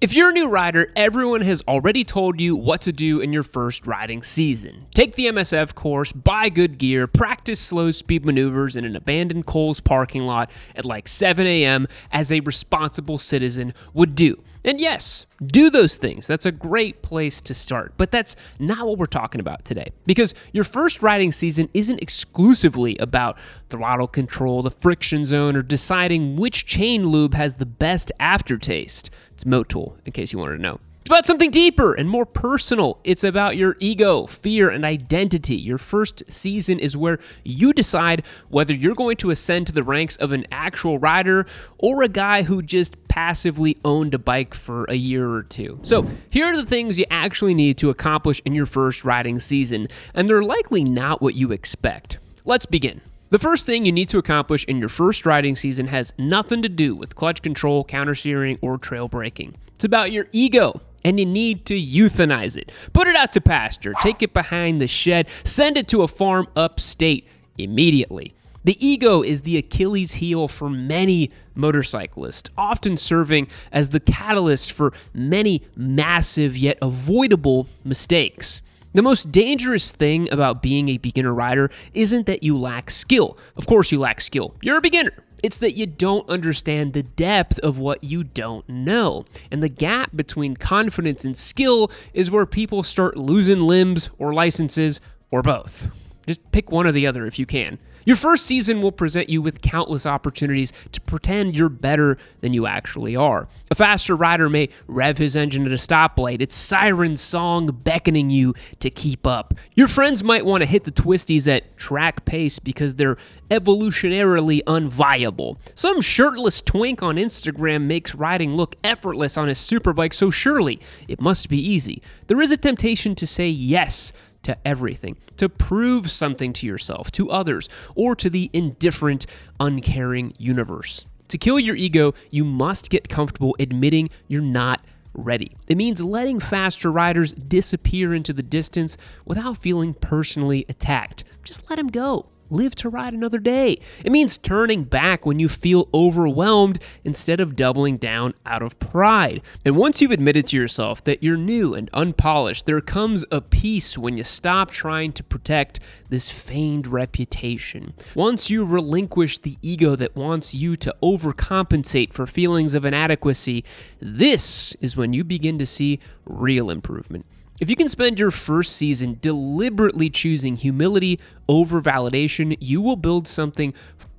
If you're a new rider, everyone has already told you what to do in your first riding season. Take the MSF course, buy good gear, practice slow speed maneuvers in an abandoned Kohl's parking lot at like 7 a.m. as a responsible citizen would do. And yes, do those things. That's a great place to start. But that's not what we're talking about today. Because your first riding season isn't exclusively about throttle control, the friction zone, or deciding which chain lube has the best aftertaste. It's Motul, in case you wanted to know. It's about something deeper and more personal. It's about your ego, fear, and identity. Your first season is where you decide whether you're going to ascend to the ranks of an actual rider or a guy who just passively owned a bike for a year or two. So here are the things you actually need to accomplish in your first riding season, and they're likely not what you expect. Let's begin. The first thing you need to accomplish in your first riding season has nothing to do with clutch control, countersteering, or trail braking. It's about your ego, and you need to euthanize it. Put it out to pasture, take it behind the shed, send it to a farm upstate immediately. The ego is the Achilles heel for many motorcyclists, often serving as the catalyst for many massive yet avoidable mistakes. The most dangerous thing about being a beginner rider isn't that you lack skill. Of course you lack skill. You're a beginner. It's that you don't understand the depth of what you don't know. And the gap between confidence and skill is where people start losing limbs or licenses or both. Just pick one or the other if you can. Your first season will present you with countless opportunities to pretend you're better than you actually are. A faster rider may rev his engine at a stoplight, its siren song beckoning you to keep up. Your friends might want to hit the twisties at track pace because they're evolutionarily unviable. Some shirtless twink on Instagram makes riding look effortless on his superbike, so surely it must be easy. There is a temptation to say yes to everything, to prove something to yourself, to others, or to the indifferent, uncaring universe. To kill your ego, you must get comfortable admitting you're not ready. It means letting faster riders disappear into the distance without feeling personally attacked. Just let them go. Live to ride another day. It means turning back when you feel overwhelmed instead of doubling down out of pride. And once you've admitted to yourself that you're new and unpolished, there comes a peace when you stop trying to protect this feigned reputation. Once you relinquish the ego that wants you to overcompensate for feelings of inadequacy, this is when you begin to see real improvement. If you can spend your first season deliberately choosing humility over validation, you will build something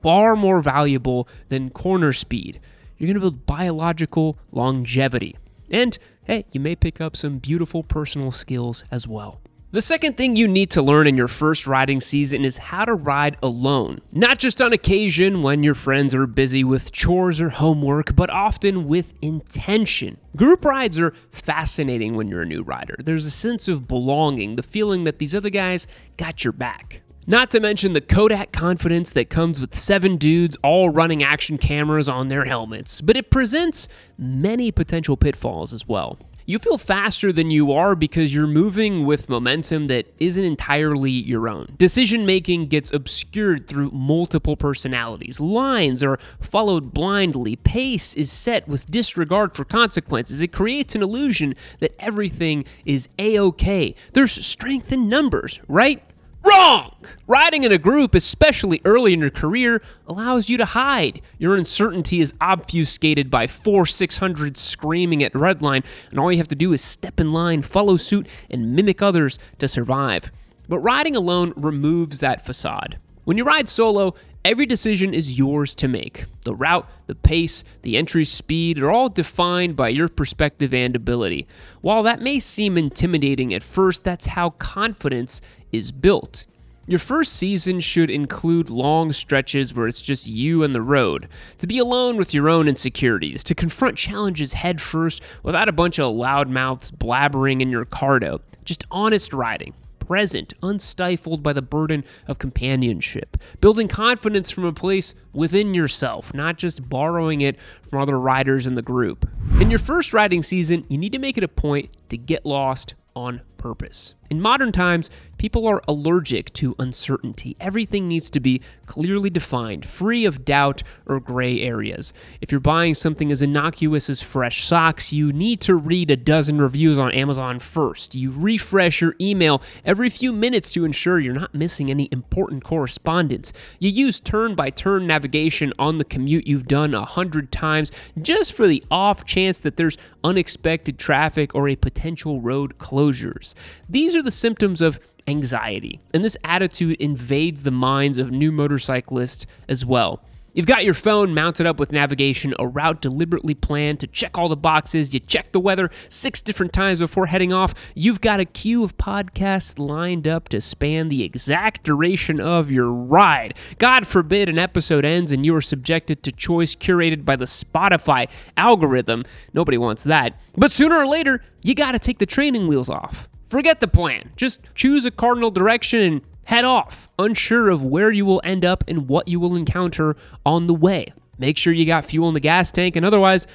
far more valuable than corner speed. You're going to build biological longevity. And, hey, you may pick up some beautiful personal skills as well. The second thing you need to learn in your first riding season is how to ride alone. Not just on occasion when your friends are busy with chores or homework, but often with intention. Group rides are fascinating when you're a new rider. There's a sense of belonging, the feeling that these other guys got your back. Not to mention the Kodak confidence that comes with 7 dudes all running action cameras on their helmets, but it presents many potential pitfalls as well. You feel faster than you are because you're moving with momentum that isn't entirely your own. Decision-making gets obscured through multiple personalities. Lines are followed blindly. Pace is set with disregard for consequences. It creates an illusion that everything is A-okay. There's strength in numbers, right? Wrong! Riding in a group, especially early in your career, allows you to hide. Your uncertainty is obfuscated by 4-600 screaming at redline, and all you have to do is step in line, follow suit, and mimic others to survive. But riding alone removes that facade. When you ride solo, every decision is yours to make. The route, the pace, the entry speed are all defined by your perspective and ability. While that may seem intimidating at first, that's how confidence is built. Your first season should include long stretches where it's just you and the road, to be alone with your own insecurities, to confront challenges head first without a bunch of loudmouths blabbering in your cardo, just honest riding. Present, unstifled by the burden of companionship, building confidence from a place within yourself, not just borrowing it from other riders in the group. In your first riding season, you need to make it a point to get lost on purpose. In modern times, people are allergic to uncertainty. Everything needs to be clearly defined, free of doubt or gray areas. If you're buying something as innocuous as fresh socks, you need to read a dozen reviews on Amazon first. You refresh your email every few minutes to ensure you're not missing any important correspondence. You use turn-by-turn navigation on the commute you've done 100 times just for the off chance that there's unexpected traffic or a potential road closures. These are the symptoms of anxiety, and this attitude invades the minds of new motorcyclists as well. You've got your phone mounted up with navigation, a route deliberately planned to check all the boxes. You check the weather 6 different times before heading off. You've got a queue of podcasts lined up to span the exact duration of your ride. God forbid an episode ends and you are subjected to choice curated by the Spotify algorithm. Nobody wants that. But sooner or later, you got to take the training wheels off. Forget the plan. Just choose a cardinal direction and head off, unsure of where you will end up and what you will encounter on the way. Make sure you got fuel in the gas tank, and otherwise,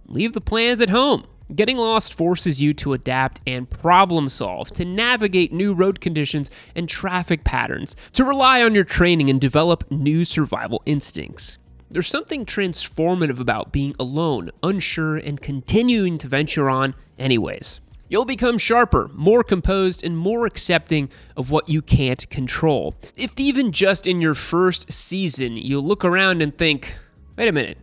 leave the plans at home. Getting lost forces you to adapt and problem solve, to navigate new road conditions and traffic patterns, to rely on your training and develop new survival instincts. There's something transformative about being alone, unsure, and continuing to venture on anyways. You'll become sharper, more composed, and more accepting of what you can't control. If even just in your first season, you look around and think, wait a minute,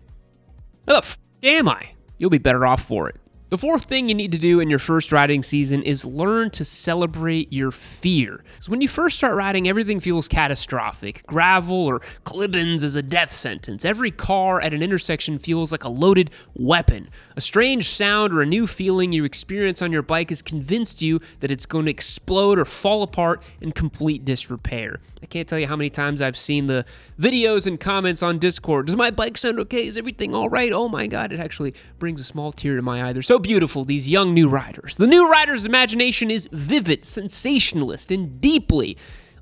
where the f*** am I? You'll be better off for it. The fourth thing you need to do in your first riding season is learn to celebrate your fear. So when you first start riding, everything feels catastrophic. Gravel or clip-ins is a death sentence. Every car at an intersection feels like a loaded weapon. A strange sound or a new feeling you experience on your bike has convinced you that it's going to explode or fall apart in complete disrepair. I can't tell you how many times I've seen the videos and comments on Discord. Does my bike sound okay? Is everything all right? Oh my God, it actually brings a small tear to my eye. They're so beautiful, these young new riders. The new rider's imagination is vivid, sensationalist, and deeply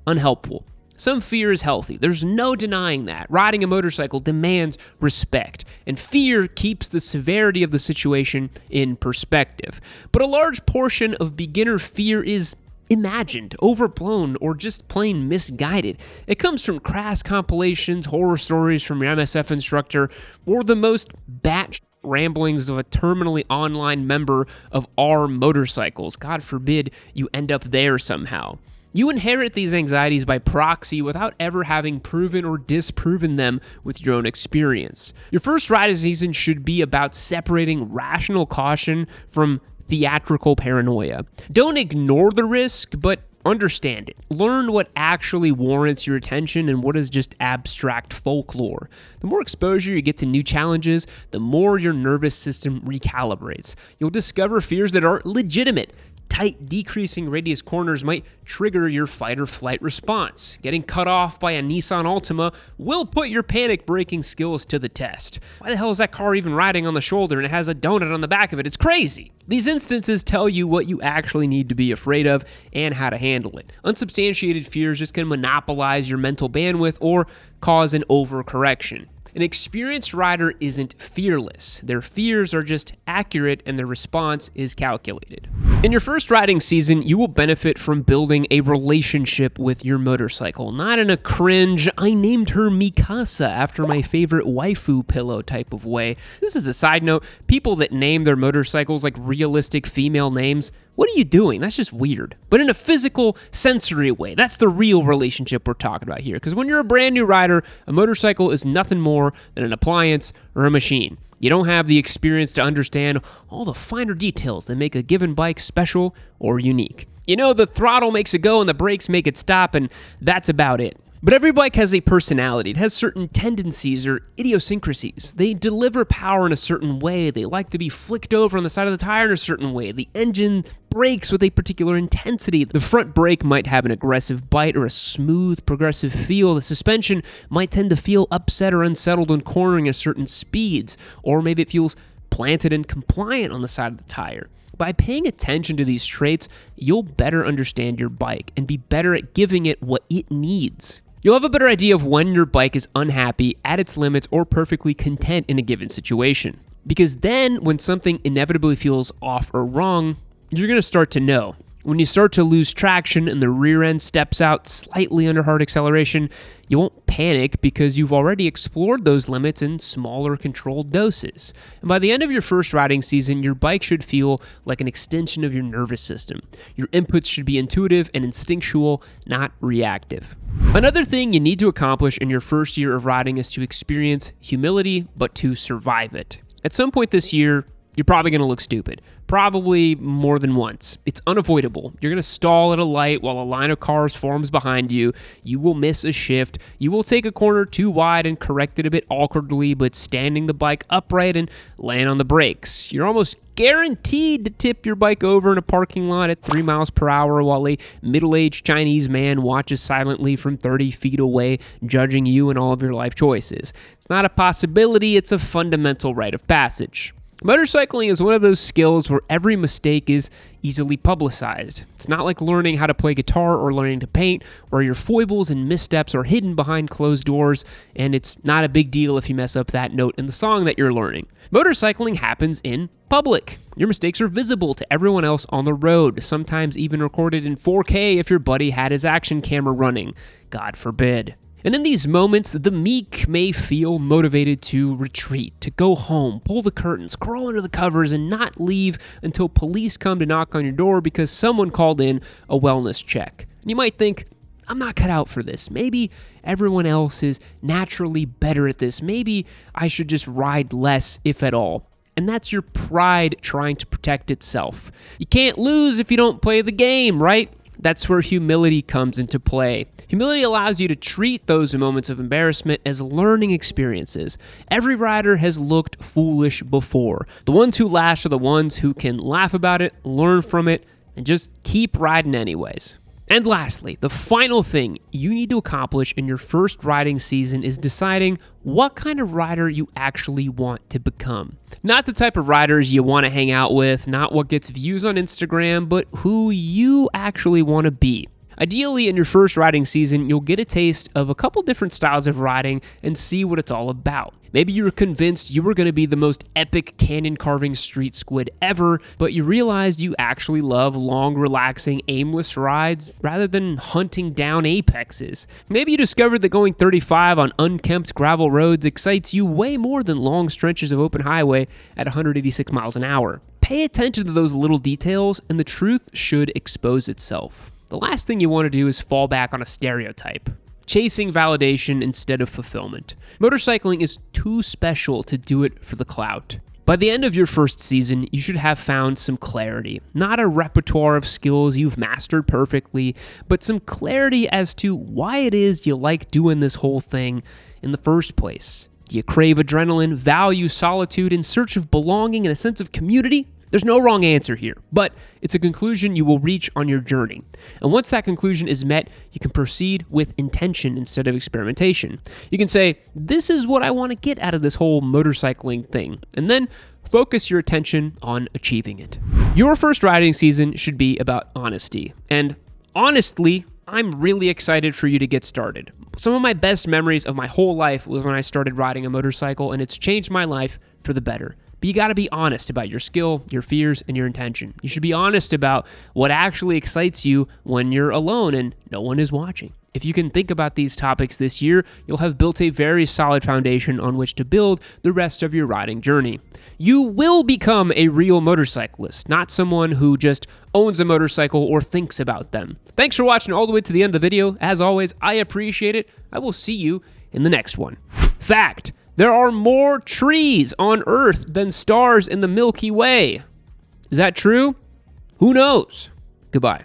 unhelpful. Some fear is healthy. There's no denying that. Riding a motorcycle demands respect, and fear keeps the severity of the situation in perspective. But a large portion of beginner fear is imagined, overblown, or just plain misguided. It comes from crass compilations, horror stories from your MSF instructor, or the most batch ramblings of a terminally online member of our motorcycles. God forbid you end up there somehow. You inherit these anxieties by proxy without ever having proven or disproven them with your own experience. Your first riding season should be about separating rational caution from theatrical paranoia. Don't ignore the risk, but understand it. Learn what actually warrants your attention and what is just abstract folklore. The more exposure you get to new challenges, the more your nervous system recalibrates. You'll discover fears that are legitimate. Tight, decreasing radius corners might trigger your fight or flight response. Getting cut off by a Nissan Altima will put your panic braking skills to the test. Why the hell is that car even riding on the shoulder and it has a donut on the back of it? It's crazy. These instances tell you what you actually need to be afraid of and how to handle it. Unsubstantiated fears just can monopolize your mental bandwidth or cause an overcorrection. An experienced rider isn't fearless. Their fears are just accurate and their response is calculated. In your first riding season, you will benefit from building a relationship with your motorcycle, not in a cringe, I named her Mikasa after my favorite waifu pillow type of way. This is a side note. People that name their motorcycles like realistic female names, what are you doing? That's just weird. But in a physical, sensory way, that's the real relationship we're talking about here. Because when you're a brand new rider, a motorcycle is nothing more than an appliance or a machine. You don't have the experience to understand all the finer details that make a given bike special or unique. You know, the throttle makes it go and the brakes make it stop, and that's about it. But every bike has a personality. It has certain tendencies or idiosyncrasies. They deliver power in a certain way. They like to be flicked over on the side of the tire in a certain way. The engine brakes with a particular intensity. The front brake might have an aggressive bite or a smooth, progressive feel. The suspension might tend to feel upset or unsettled when cornering at certain speeds. Or maybe it feels planted and compliant on the side of the tire. By paying attention to these traits, you'll better understand your bike and be better at giving it what it needs. You'll have a better idea of when your bike is unhappy, at its limits, or perfectly content in a given situation. Because then, when something inevitably feels off or wrong, you're going to start to know. When you start to lose traction and the rear end steps out slightly under hard acceleration, you won't panic because you've already explored those limits in smaller controlled doses. And by the end of your first riding season, your bike should feel like an extension of your nervous system. Your inputs should be intuitive and instinctual, not reactive. Another thing you need to accomplish in your first year of riding is to experience humility, but to survive it. At some point this year, you're probably going to look stupid. Probably more than once. It's unavoidable. You're going to stall at a light while a line of cars forms behind you. You will miss a shift. You will take a corner too wide and correct it a bit awkwardly, but standing the bike upright and land on the brakes. You're almost guaranteed to tip your bike over in a parking lot at 3 miles per hour while a middle-aged Chinese man watches silently from 30 feet away, judging you and all of your life choices. It's not a possibility. It's a fundamental rite of passage. Motorcycling is one of those skills where every mistake is easily publicized. It's not like learning how to play guitar or learning to paint, where your foibles and missteps are hidden behind closed doors, and it's not a big deal if you mess up that note in the song that you're learning. Motorcycling happens in public. Your mistakes are visible to everyone else on the road, sometimes even recorded in 4K if your buddy had his action camera running. God forbid. And in these moments, the meek may feel motivated to retreat, to go home, pull the curtains, crawl under the covers, and not leave until police come to knock on your door because someone called in a wellness check. And you might think, I'm not cut out for this. Maybe everyone else is naturally better at this. Maybe I should just ride less, if at all. And that's your pride trying to protect itself. You can't lose if you don't play the game, right? That's where humility comes into play. Humility allows you to treat those moments of embarrassment as learning experiences. Every rider has looked foolish before. The ones who last are the ones who can laugh about it, learn from it, and just keep riding anyways. And lastly, the final thing you need to accomplish in your first riding season is deciding what kind of rider you actually want to become. Not the type of riders you want to hang out with, not what gets views on Instagram, but who you actually want to be. Ideally, in your first riding season, you'll get a taste of a couple different styles of riding and see what it's all about. Maybe you were convinced you were going to be the most epic canyon-carving street squid ever, but you realized you actually love long, relaxing, aimless rides rather than hunting down apexes. Maybe you discovered that going 35 on unkempt gravel roads excites you way more than long stretches of open highway at 186 miles an hour. Pay attention to those little details, and the truth should expose itself. The last thing you want to do is fall back on a stereotype, chasing validation instead of fulfillment. Motorcycling is too special to do it for the clout. By the end of your first season, you should have found some clarity. Not a repertoire of skills you've mastered perfectly, but some clarity as to why it is you like doing this whole thing in the first place. Do you crave adrenaline, value solitude in search of belonging and a sense of community? There's no wrong answer here, but it's a conclusion you will reach on your journey. And once that conclusion is met, you can proceed with intention instead of experimentation. You can say, this is what I want to get out of this whole motorcycling thing, and then focus your attention on achieving it. Your first riding season should be about honesty. And honestly, I'm really excited for you to get started. Some of my best memories of my whole life was when I started riding a motorcycle, and it's changed my life for the better. But you got to be honest about your skill, your fears, and your intention. You should be honest about what actually excites you when you're alone and no one is watching. If you can think about these topics this year, you'll have built a very solid foundation on which to build the rest of your riding journey. You will become a real motorcyclist, not someone who just owns a motorcycle or thinks about them. Thanks for watching all the way to the end of the video. As always, I appreciate it. I will see you in the next one. Fact: there are more trees on Earth than stars in the Milky Way. Is that true? Who knows? Goodbye.